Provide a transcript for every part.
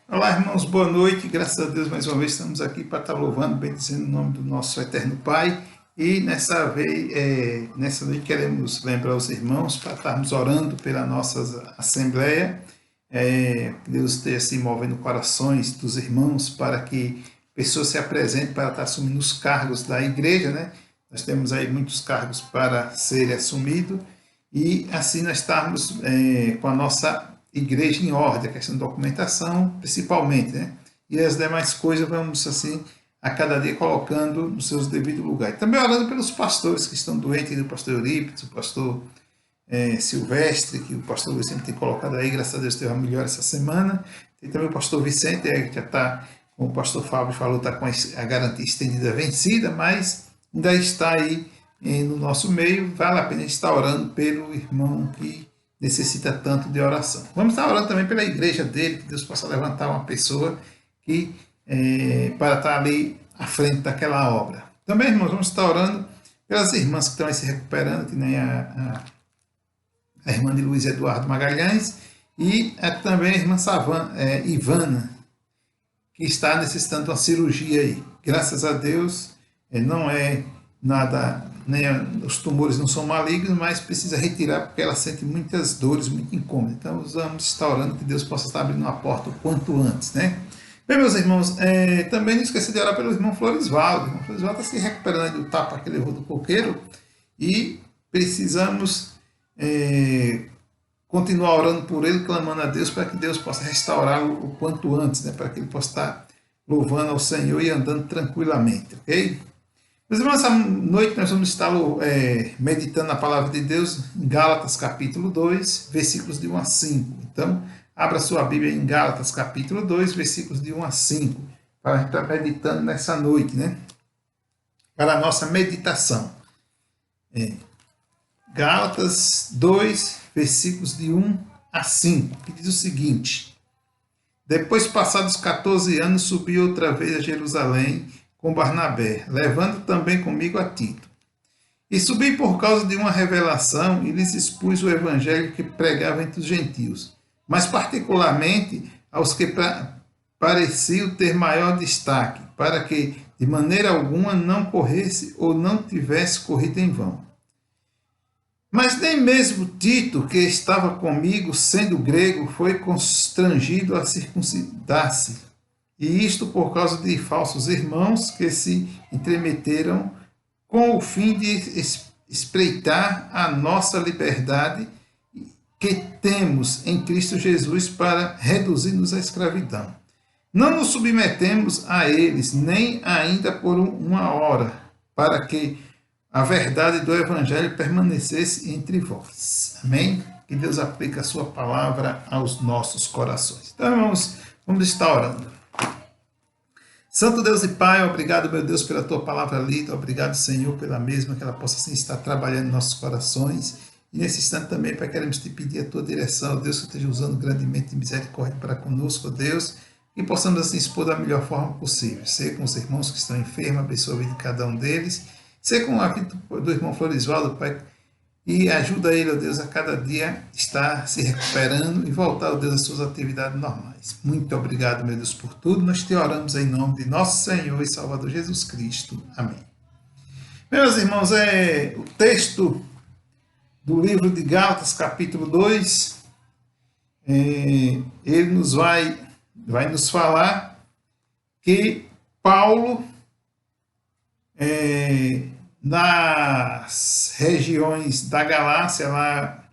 Olá, irmãos, boa noite. Graças a Deus, mais uma vez estamos aqui para estar louvando, bendizendo o nome do nosso eterno Pai. E nessa noite queremos lembrar os irmãos para estarmos orando pela nossa Assembleia. Que Deus esteja se movendo corações dos irmãos para que pessoas se apresentem para estar assumindo os cargos da igreja, né? Nós temos aí muitos cargos para serem assumidos e assim nós estarmos com a nossa igreja em ordem, a questão da documentação, principalmente, né? E as demais coisas vamos, assim, a cada dia colocando nos seus devidos lugares. Também orando pelos pastores que estão doentes, o pastor Eurípides, o pastor Silvestre, que o pastor Luiz sempre tem colocado aí, graças a Deus teve uma melhor essa semana. Tem também o pastor Vicente, que já está, como o pastor Fábio falou, está com a garantia estendida vencida, mas ainda está aí no nosso meio. Vale a pena estar orando pelo irmão que necessita tanto de oração. Vamos estar orando também pela igreja dele, que Deus possa levantar uma pessoa que para estar ali à frente daquela obra. Também, irmãos, vamos estar orando pelas irmãs que estão aí se recuperando, que nem a irmã de Luiz Eduardo Magalhães e também a irmã Ivana, que está necessitando de uma cirurgia aí. Graças a Deus, não é nada, nem os tumores não são malignos, mas precisa retirar porque ela sente muitas dores, muito incômodo. Então vamos estar orando que Deus possa estar abrindo uma porta o quanto antes, né? Bem, meus irmãos, também não esqueci de orar pelo irmão Florisvaldo. O irmão Florisvaldo está se recuperando do tapa que levou do coqueiro e precisamos continuar orando por ele, clamando a Deus para que Deus possa restaurá-lo o quanto antes, né? Para que ele possa estar louvando ao Senhor e andando tranquilamente, ok? Meus irmãos, essa noite nós vamos estar meditando a palavra de Deus em Gálatas capítulo 2, versículos de 1 a 5. Então, abra sua Bíblia em Gálatas capítulo 2, versículos de 1 a 5, para a gente estar meditando nessa noite, né? Para a nossa meditação. Gálatas 2, versículos de 1 a 5, que diz o seguinte: Depois, passados 14 anos, subi outra vez a Jerusalém com Barnabé, levando também comigo a Tito. E subi por causa de uma revelação e lhes expus o evangelho que pregava entre os gentios, mas particularmente aos que pareciam ter maior destaque, para que de maneira alguma não corresse ou não tivesse corrido em vão. Mas nem mesmo Tito, que estava comigo, sendo grego, foi constrangido a circuncidar-se. E isto por causa de falsos irmãos que se entremeteram com o fim de espreitar a nossa liberdade que temos em Cristo Jesus para reduzir-nos à escravidão. Não nos submetemos a eles, nem ainda por uma hora, para que a verdade do Evangelho permanecesse entre vós. Amém? Que Deus aplique a sua palavra aos nossos corações. Então, irmãos, vamos estar orando. Santo Deus e Pai, obrigado, meu Deus, pela tua palavra lida. Obrigado, Senhor, pela mesma, que ela possa assim estar trabalhando em nossos corações. E nesse instante também, Pai, queremos te pedir a tua direção, Deus, que esteja usando grandemente de misericórdia para conosco, Deus, e possamos assim expor da melhor forma possível. Ser com os irmãos que estão enfermos, abençoa a vida de cada um deles. Ser com a vida do irmão Florisvaldo, Pai, e ajuda ele, ó Deus, a cada dia estar se recuperando e voltar, ó Deus, às suas atividades normais. Muito obrigado, meu Deus, por tudo. Nós te oramos em nome de nosso Senhor e Salvador Jesus Cristo. Amém. Meus irmãos, o texto do livro de Gálatas, capítulo 2, ele nos vai nos falar que Paulo, nas regiões da Galácia, lá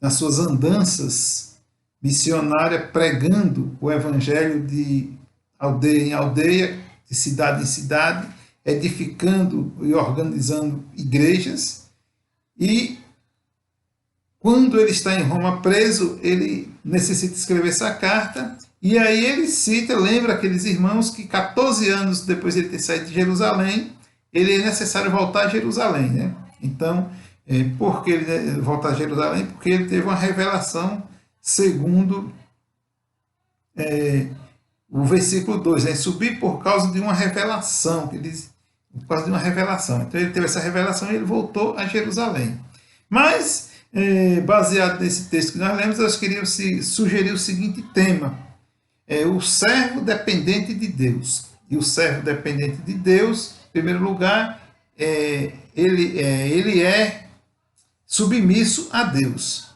nas suas andanças missionárias, pregando o evangelho de aldeia em aldeia, de cidade em cidade, edificando e organizando igrejas. E quando ele está em Roma preso, ele necessita escrever essa carta, e aí ele lembra aqueles irmãos que 14 anos depois de ele ter saído de Jerusalém, ele é necessário voltar a Jerusalém, né? Então, por que ele voltar a Jerusalém? Porque ele teve uma revelação, segundo o versículo 2, né? Subir por causa de uma revelação, que diz, por causa de uma revelação. Então, ele teve essa revelação e ele voltou a Jerusalém. Mas, baseado nesse texto que nós lemos, eu queria sugerir o seguinte tema: é o servo dependente de Deus. E o servo dependente de Deus, em primeiro lugar, ele é submisso a Deus.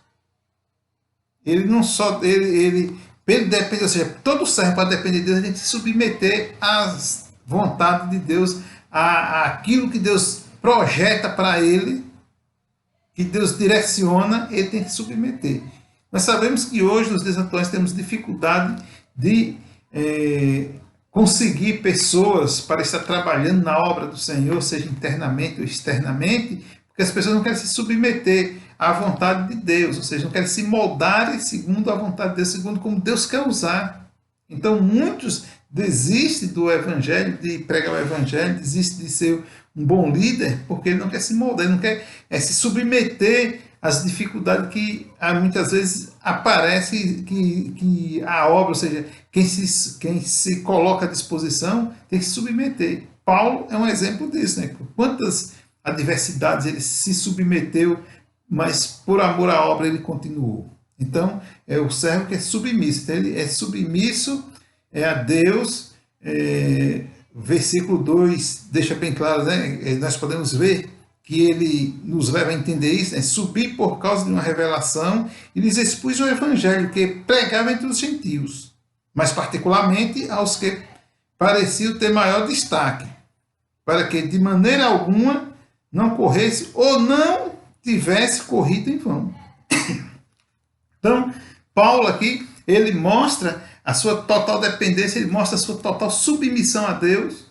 Ele não só ele depende, ou seja, todo servo para depender de Deus, ele tem que se submeter às vontades de Deus, àquilo que Deus projeta para ele, que Deus direciona, ele tem que submeter. Nós sabemos que hoje, nos dias atuais, temos dificuldade de conseguir pessoas para estar trabalhando na obra do Senhor, seja internamente ou externamente, porque as pessoas não querem se submeter à vontade de Deus, ou seja, não querem se moldarem segundo a vontade de Deus, segundo como Deus quer usar. Então, muitos desistem do evangelho, de pregar o evangelho, desistem de ser um bom líder, porque ele não quer se moldar, ele não quer se submeter às dificuldades que muitas vezes aparece que a obra, ou seja, quem se coloca à disposição tem que se submeter. Paulo é um exemplo disso, né? Quantas adversidades ele se submeteu, mas por amor à obra ele continuou. Então, é o servo que é submisso. Então, ele é submisso a Deus. Versículo 2 deixa bem claro, né? Nós podemos ver que ele nos leva a entender isso, né? Subir por causa de uma revelação e lhes expus o evangelho que pregava entre os gentios, mas particularmente aos que pareciam ter maior destaque, para que de maneira alguma não corresse ou não tivesse corrido em vão. Então, Paulo aqui, ele mostra a sua total dependência, ele mostra a sua total submissão a Deus,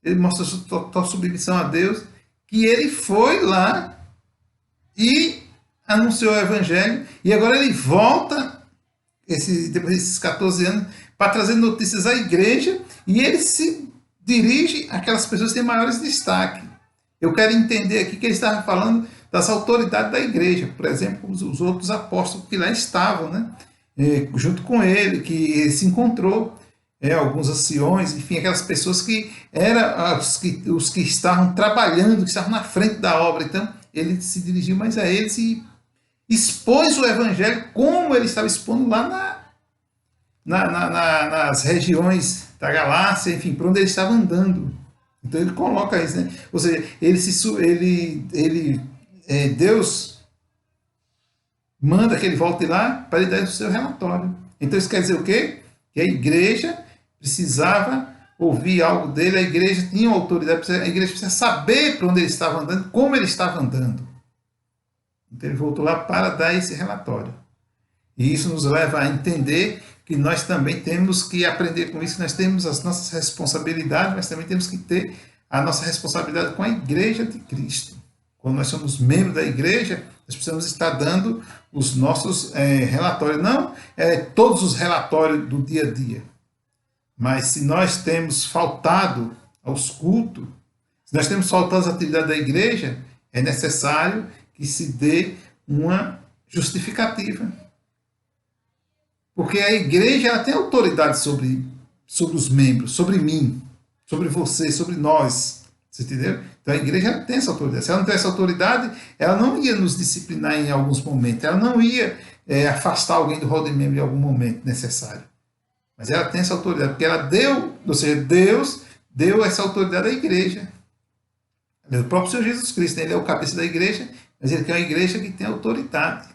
ele mostra a sua total submissão a Deus, que ele foi lá e anunciou o evangelho, e agora ele volta, depois desses 14 anos, para trazer notícias à igreja, e ele se dirige àquelas pessoas que têm maiores destaque. Eu quero entender aqui que ele estava falando das autoridades da igreja, por exemplo, os outros apóstolos que lá estavam, né? Junto com ele, que ele se encontrou, alguns anciões, enfim, aquelas pessoas que eram os que estavam trabalhando, que estavam na frente da obra. Então, ele se dirigiu mais a eles e expôs o evangelho como ele estava expondo lá nas regiões da Galácia, enfim, por onde ele estava andando. Então, ele coloca isso, né? Ou seja, Deus manda que ele volte lá para ele dar o seu relatório. Então, isso quer dizer o quê? Que a igreja precisava ouvir algo dele, a igreja tinha uma autoridade, a igreja precisa saber para onde ele estava andando, como ele estava andando. Então ele voltou lá para dar esse relatório. E isso nos leva a entender que nós também temos que aprender com isso, nós temos as nossas responsabilidades, mas também temos que ter a nossa responsabilidade com a igreja de Cristo. Quando nós somos membros da igreja, nós precisamos estar dando os nossos relatórios, não todos os relatórios do dia a dia. Mas se nós temos faltado aos cultos, se nós temos faltado às atividades da igreja, é necessário que se dê uma justificativa. Porque a igreja ela tem autoridade sobre os membros, sobre mim, sobre você, sobre nós. Você entendeu? Então a igreja ela tem essa autoridade. Se ela não tem essa autoridade, ela não ia nos disciplinar em alguns momentos, ela não ia afastar alguém do rol de membro em algum momento necessário. Mas ela tem essa autoridade, porque ela deu, ou seja, Deus deu essa autoridade à igreja. O próprio Senhor Jesus Cristo, né? Ele é o cabeça da igreja, mas ele quer uma igreja que tem autoridade.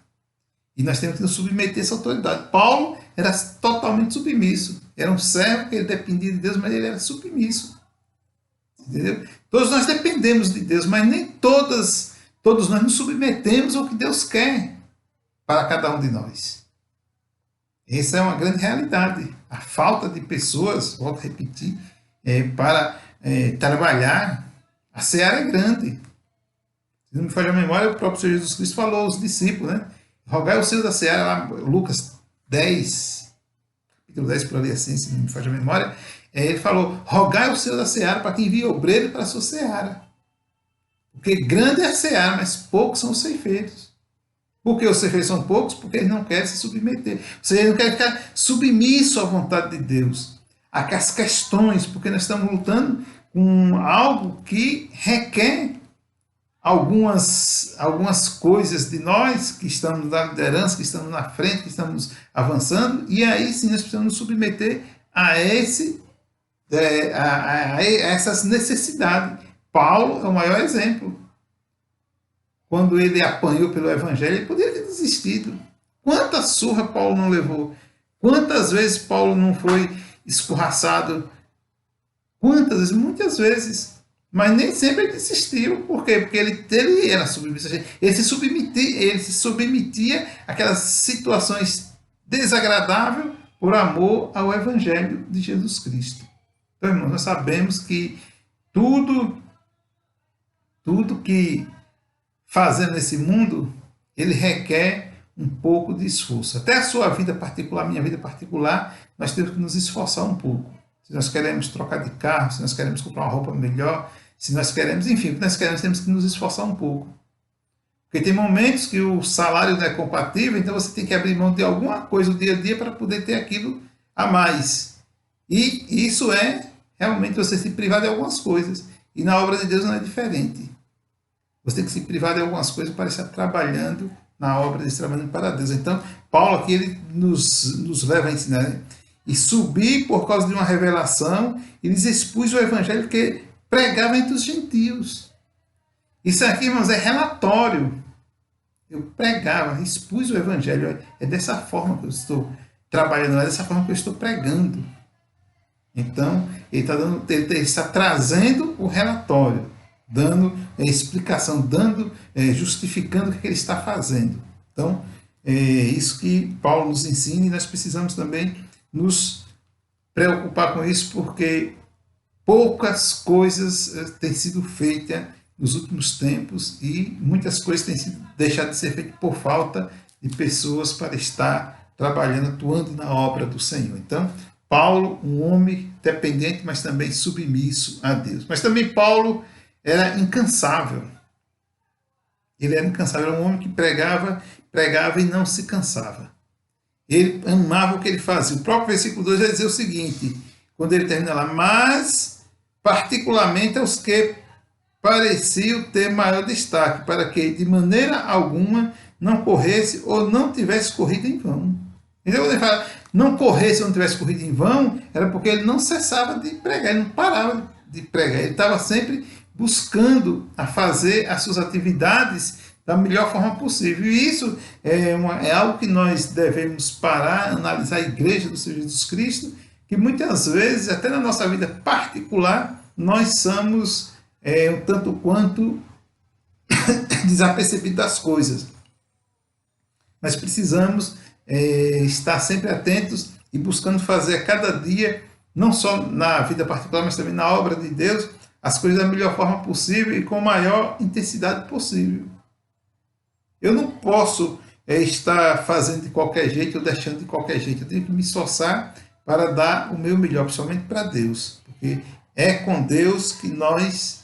E nós temos que nos submeter a essa autoridade. Paulo era totalmente submisso. Era um servo que ele dependia de Deus, mas ele era submisso. Entendeu? Todos nós dependemos de Deus, mas nem todos nós nos submetemos ao que Deus quer para cada um de nós. Essa é uma grande realidade. A falta de pessoas, volto a repetir, para trabalhar, a seara é grande. Se não me falha a memória, o próprio Senhor Jesus Cristo falou aos discípulos, né? Rogai o Senhor da seara, lá, Lucas 10, capítulo 10, por ali assim, se não me falha a memória, ele falou, rogai o Senhor da seara para que envie obreiro para a sua seara. Porque grande é a seara, mas poucos são os ceifeiros. Por que os ceifeiros são poucos? Porque eles não querem se submeter. Ou seja, eles não querem ficar submisso à vontade de Deus. Às questões, porque nós estamos lutando com algo que requer algumas coisas de nós que estamos na liderança, que estamos na frente, que estamos avançando, e aí sim nós precisamos nos submeter a, a essas necessidades. Paulo é o maior exemplo. Quando ele apanhou pelo evangelho, ele poderia ter desistido. Quanta surra Paulo não levou? Quantas vezes Paulo não foi escorraçado? Quantas vezes? Muitas vezes. Mas nem sempre ele desistiu. Por quê? Porque ele era submisso. Ele se submetia àquelas situações desagradáveis por amor ao Evangelho de Jesus Cristo. Então, irmãos, nós sabemos que tudo que fazemos nesse mundo, ele requer um pouco de esforço. Até a sua vida particular, a minha vida particular, nós temos que nos esforçar um pouco. Se nós queremos trocar de carro, se nós queremos comprar uma roupa melhor, se nós queremos, enfim, o que nós queremos, temos que nos esforçar um pouco. Porque tem momentos que o salário não é compatível, então você tem que abrir mão de alguma coisa no dia a dia para poder ter aquilo a mais. E isso é realmente você se privar de algumas coisas. E na obra de Deus não é diferente. Você tem que se privar de algumas coisas para estar trabalhando na obra de trabalhando para Deus. Então, Paulo aqui ele nos leva a ensinar, né? E subir por causa de uma revelação, e lhes expus o evangelho que pregava entre os gentios. Isso aqui, irmãos, é relatório. Eu pregava, expus o evangelho. É dessa forma que eu estou trabalhando, é dessa forma que eu estou pregando. Então, ele está trazendo o relatório, dando explicação, justificando o que ele está fazendo. Então, é isso que Paulo nos ensina, e nós precisamos também nos preocupar com isso, porque poucas coisas têm sido feitas nos últimos tempos e muitas coisas têm sido deixadas de ser feitas por falta de pessoas para estar trabalhando, atuando na obra do Senhor. Então, Paulo, um homem dependente, mas também submisso a Deus. Mas também Paulo era incansável. Ele era incansável, era um homem que pregava e não se cansava. Ele amava o que ele fazia. O próprio versículo 2 vai dizer o seguinte, quando ele termina lá, mas particularmente aos que pareciam ter maior destaque, para que de maneira alguma não corresse ou não tivesse corrido em vão. Então, quando ele fala não corresse ou não tivesse corrido em vão, era porque ele não cessava de pregar, ele não parava de pregar, ele estava sempre buscando a fazer as suas atividades da melhor forma possível. E isso é algo que nós devemos parar, analisar a igreja do Senhor Jesus Cristo, que muitas vezes, até na nossa vida particular, nós somos um tanto quanto desapercebidos das coisas. Mas precisamos estar sempre atentos e buscando fazer a cada dia, não só na vida particular, mas também na obra de Deus, as coisas da melhor forma possível e com a maior intensidade possível. Eu não posso estar fazendo de qualquer jeito ou deixando de qualquer jeito. Eu tenho que me esforçar para dar o meu melhor, principalmente para Deus. Porque é com Deus que nós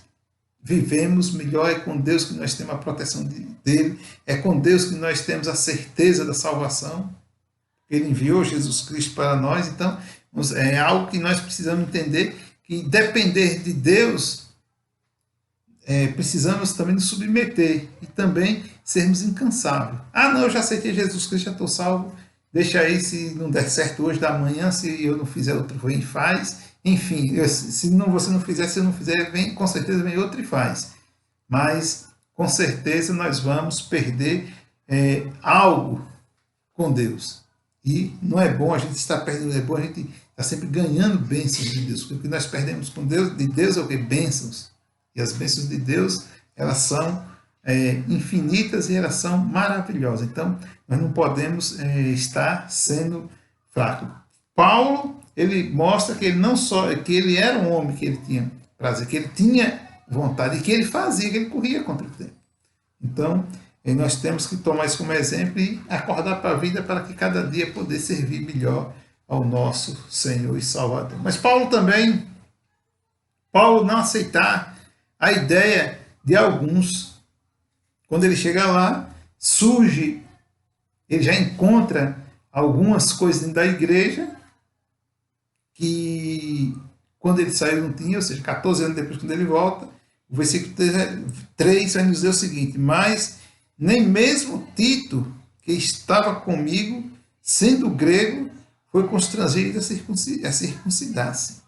vivemos melhor, é com Deus que nós temos a proteção dele, é com Deus que nós temos a certeza da salvação. Ele enviou Jesus Cristo para nós, então é algo que nós precisamos entender, que depender de Deus, precisamos também nos submeter e também sermos incansáveis. Ah, não, eu já aceitei Jesus Cristo, já estou salvo, deixa aí, se não der certo hoje, da manhã, se eu não fizer outro, vem e faz. Enfim, se você não fizer, se eu não fizer, com certeza vem outro e faz. Mas, com certeza, nós vamos perder algo com Deus. E não é bom a gente estar perdendo, é bom a gente estar sempre ganhando bênçãos de Deus. Porque o que nós perdemos com Deus, de Deus é o que? Bênçãos. E as bênçãos de Deus, elas são infinitas e elas são maravilhosas. Então, nós não podemos estar sendo fracos. Paulo, ele mostra que ele não só, que ele era um homem que ele tinha prazer, que ele tinha vontade e que ele fazia, que ele corria contra o tempo. Então, nós temos que tomar isso como exemplo e acordar para a vida para que cada dia poder servir melhor ao nosso Senhor e Salvador. Mas Paulo não aceitar a ideia de alguns. Quando ele chega lá, surge, ele já encontra algumas coisas dentro da igreja que quando ele saiu não tinha, ou seja, 14 anos depois quando ele volta, O versículo 3 vai nos dizer o seguinte: mas nem mesmo Tito, que estava comigo, sendo grego, foi constrangido a circuncidar-se.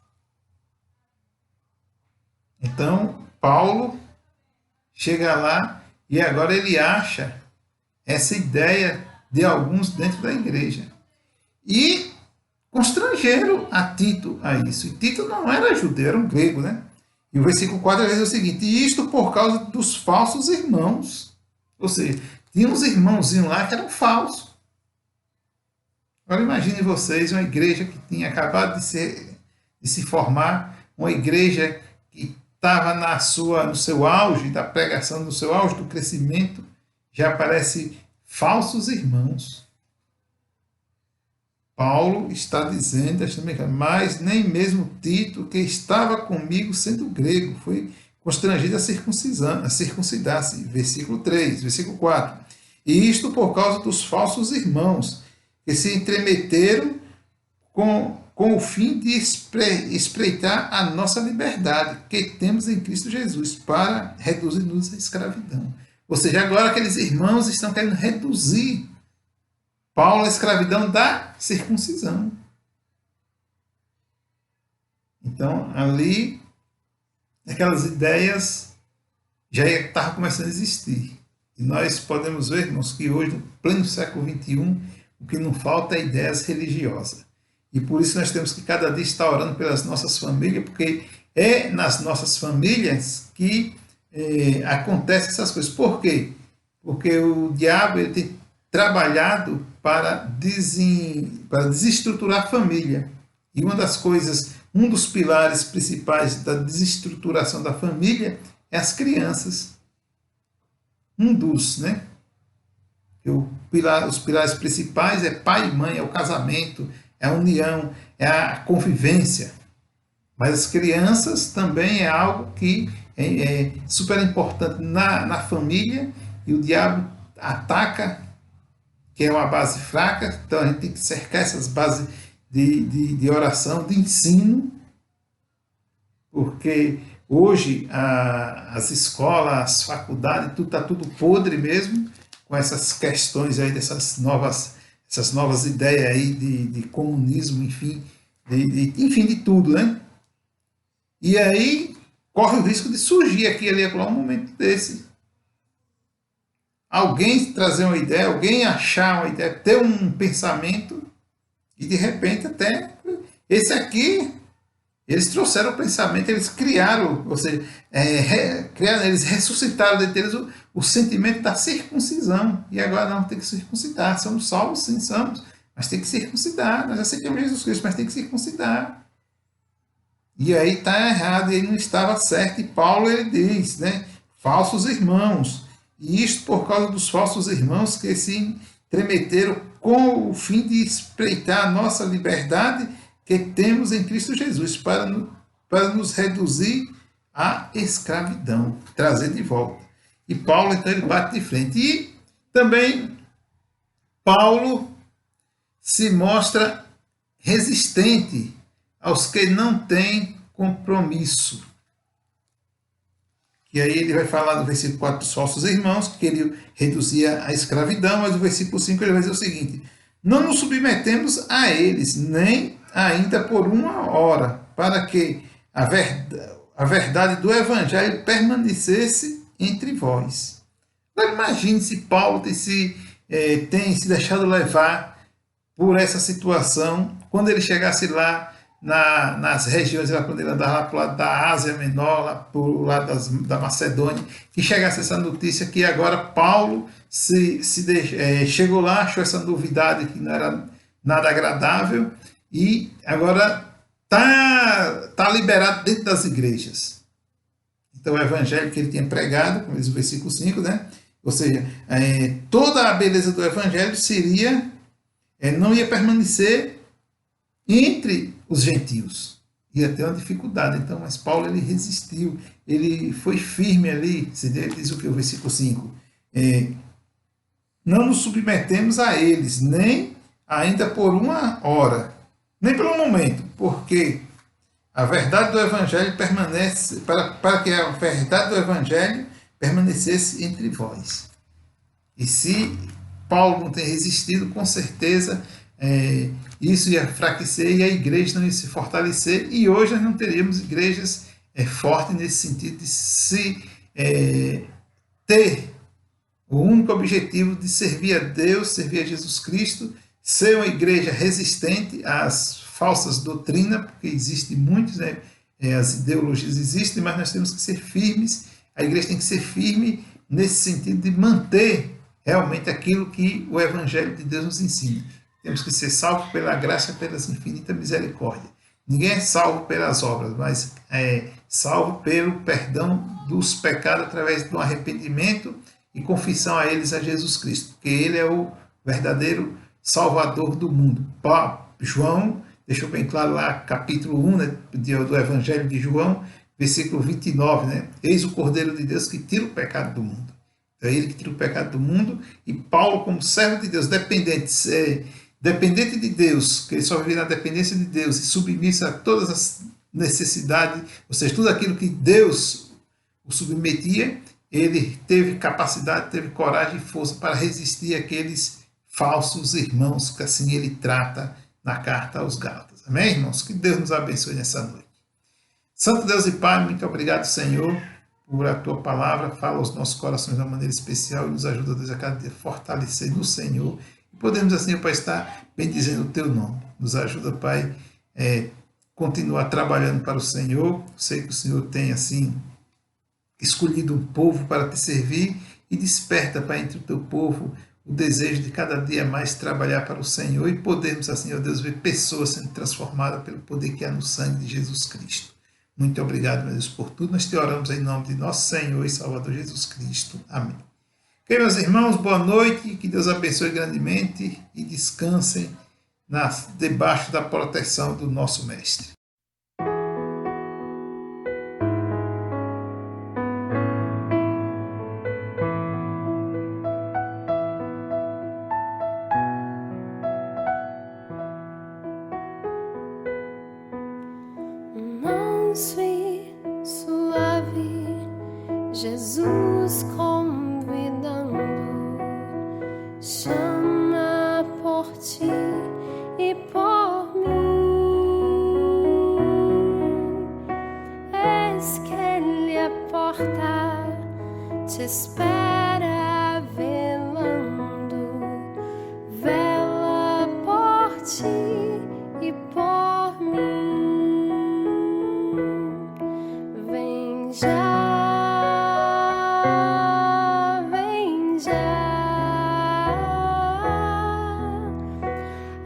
Então, Paulo chega lá e agora ele acha essa ideia de alguns dentro da igreja. E constrangeram a Tito a isso. E Tito não era judeu, era um grego, né? E o versículo 4 vai dizer o seguinte: e isto por causa dos falsos irmãos. Ou seja, tinha uns irmãozinhos lá que eram falsos. Agora imagine vocês uma igreja que tinha acabado de se formar, uma igreja que estava no seu auge da pregação, no seu auge do crescimento, já aparece falsos irmãos. Paulo está dizendo, mas nem mesmo Tito, que estava comigo sendo grego, foi constrangido a circuncidar-se. Versículo 3, versículo 4. E isto por causa dos falsos irmãos, que se entremeteram com o fim de espreitar a nossa liberdade, que temos em Cristo Jesus, para reduzir-nos à escravidão. Ou seja, agora aqueles irmãos estão querendo reduzir Paulo à escravidão da circuncisão. Então, ali, aquelas ideias já estavam começando a existir. E nós podemos ver, irmãos, que hoje, no pleno século XXI, o que não falta é ideias religiosas. E por isso nós temos que cada dia estar orando pelas nossas famílias, porque é nas nossas famílias que acontecem essas coisas. Por quê? Porque o diabo ele tem trabalhado para desestruturar a família. E uma das coisas, um dos pilares principais da desestruturação da família é as crianças. Um dos, né? Os pilares principais é pai e mãe, é o casamento, é a união, é a convivência. Mas as crianças também é algo que é super importante na família, e o diabo ataca, que é uma base fraca, então a gente tem que cercar essas bases de oração, de ensino, porque hoje as escolas, as faculdades, tudo está tudo podre mesmo, com essas questões aí essas novas ideias aí de comunismo, enfim, enfim, de tudo, né? E aí corre o risco de surgir aqui ali um momento desse. Alguém trazer uma ideia, alguém achar uma ideia, ter um pensamento, e de repente até esse aqui, eles trouxeram o pensamento, eles criaram, ou seja, eles ressuscitaram dentro deles o sentimento da circuncisão. E agora não, tem que circuncidar. Somos salvos, sim, somos, mas tem que circuncidar. Nós aceitamos Jesus Cristo, mas tem que circuncidar. E aí está errado, ele não estava certo. E Paulo ele diz, né, falsos irmãos. E isto por causa dos falsos irmãos que se entremeteram com o fim de espreitar a nossa liberdade que temos em Cristo Jesus, para nos reduzir à escravidão, trazer de volta. E Paulo, então, ele bate de frente. E também Paulo se mostra resistente aos que não têm compromisso. E aí ele vai falar no versículo 4 dos falsos irmãos, que ele reduzia a escravidão, mas no versículo 5 ele vai dizer o seguinte: não nos submetemos a eles, nem ainda por uma hora, para que a verdade do evangelho permanecesse entre vós. Agora imagine se Paulo tem se deixado levar por essa situação, quando ele chegasse lá nas regiões, quando ele andava lá para o lado da Ásia Menor, lá para o lado da Macedônia, que chegasse essa notícia que agora Paulo chegou lá, achou essa novidade que não era nada agradável, e agora está liberado dentro das igrejas. Então o evangelho que ele tinha pregado, como diz o versículo 5, né? Ou seja, toda a beleza do evangelho não ia permanecer entre os gentios. Ia ter uma dificuldade. Então, mas Paulo ele resistiu, ele foi firme ali. Ele diz o que? O versículo 5. Não nos submetemos a eles, nem ainda por uma hora, nem por um momento, porque A verdade do Evangelho permanece, para que a verdade do Evangelho permanecesse entre vós. E se Paulo não tem resistido, com certeza isso ia enfraquecer e a igreja não ia se fortalecer. E hoje nós não teríamos igrejas fortes nesse sentido de se ter o único objetivo de servir a Deus, servir a Jesus Cristo, ser uma igreja resistente às falsas doutrinas, porque existem muitos, as ideologias existem, mas nós temos que ser firmes, a igreja tem que ser firme nesse sentido de manter realmente aquilo que o Evangelho de Deus nos ensina. Temos que ser salvos pela graça, pelas infinitas misericórdias. Ninguém é salvo pelas obras, mas é salvo pelo perdão dos pecados através do arrependimento e confissão a eles, a Jesus Cristo, porque ele é o verdadeiro Salvador do mundo. João deixou bem claro lá, capítulo 1 do Evangelho de João, versículo 29, Eis o Cordeiro de Deus que tira o pecado do mundo. É ele que tira o pecado do mundo, e Paulo, como servo de Deus, dependente de Deus, que ele só vive na dependência de Deus e submisso a todas as necessidades, ou seja, tudo aquilo que Deus o submetia, ele teve capacidade, teve coragem e força para resistir àqueles falsos irmãos que assim ele trata na carta aos Gálatas. Amém, irmãos? Que Deus nos abençoe nessa noite. Santo Deus e Pai, muito obrigado, Senhor, por a Tua palavra. Fala aos nossos corações de uma maneira especial e nos ajuda, Deus, a cada dia fortalecer no Senhor. E podemos assim, Pai, estar bendizendo o Teu nome. Nos ajuda, Pai, continuar trabalhando para o Senhor. Sei que o Senhor tem, assim, escolhido um povo para Te servir e desperta, Pai, entre o Teu povo o desejo de cada dia mais trabalhar para o Senhor e podermos, assim, ó Deus, ver pessoas sendo transformadas pelo poder que há no sangue de Jesus Cristo. Muito obrigado, meu Deus, por tudo. Nós Te oramos em nome de nosso Senhor e Salvador Jesus Cristo. Amém. Ok, meus irmãos, boa noite, que Deus abençoe grandemente e descansem debaixo da proteção do nosso Mestre. Suave, Jesus convidando, chama por ti e por mim. Eis que Ele a porta te espera velando, vela por ti e por mim. Vem já,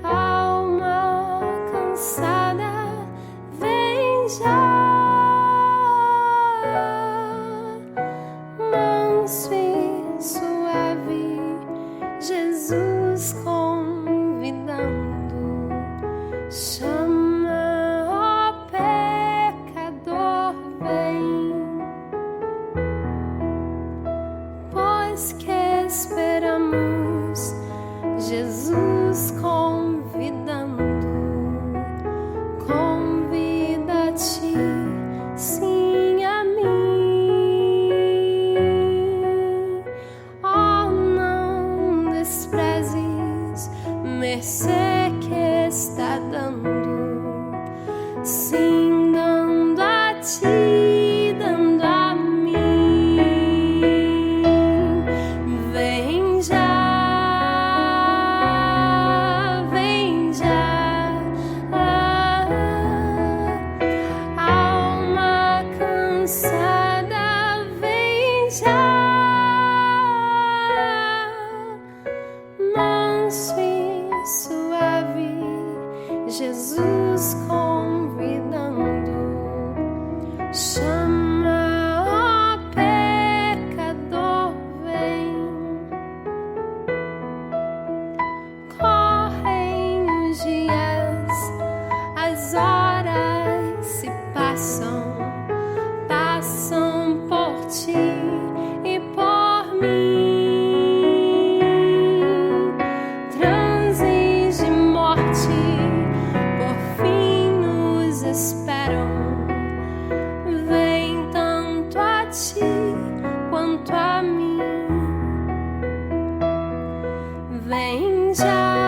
alma cansada, vem já, manso e suave, Jesus convidando, chama, ó pecador, vem. Pois que esperamos, Jesus convidando, convida-te, sim, a mim. Oh, não desprezes mercê que está dando, sim, dando a ti, dando a mim. Manso e suave, Jesus convidando, chama, ó pecador, vem. Correm os dias, as horas se passam, passam por ti e por mim. Transes de morte, por fim já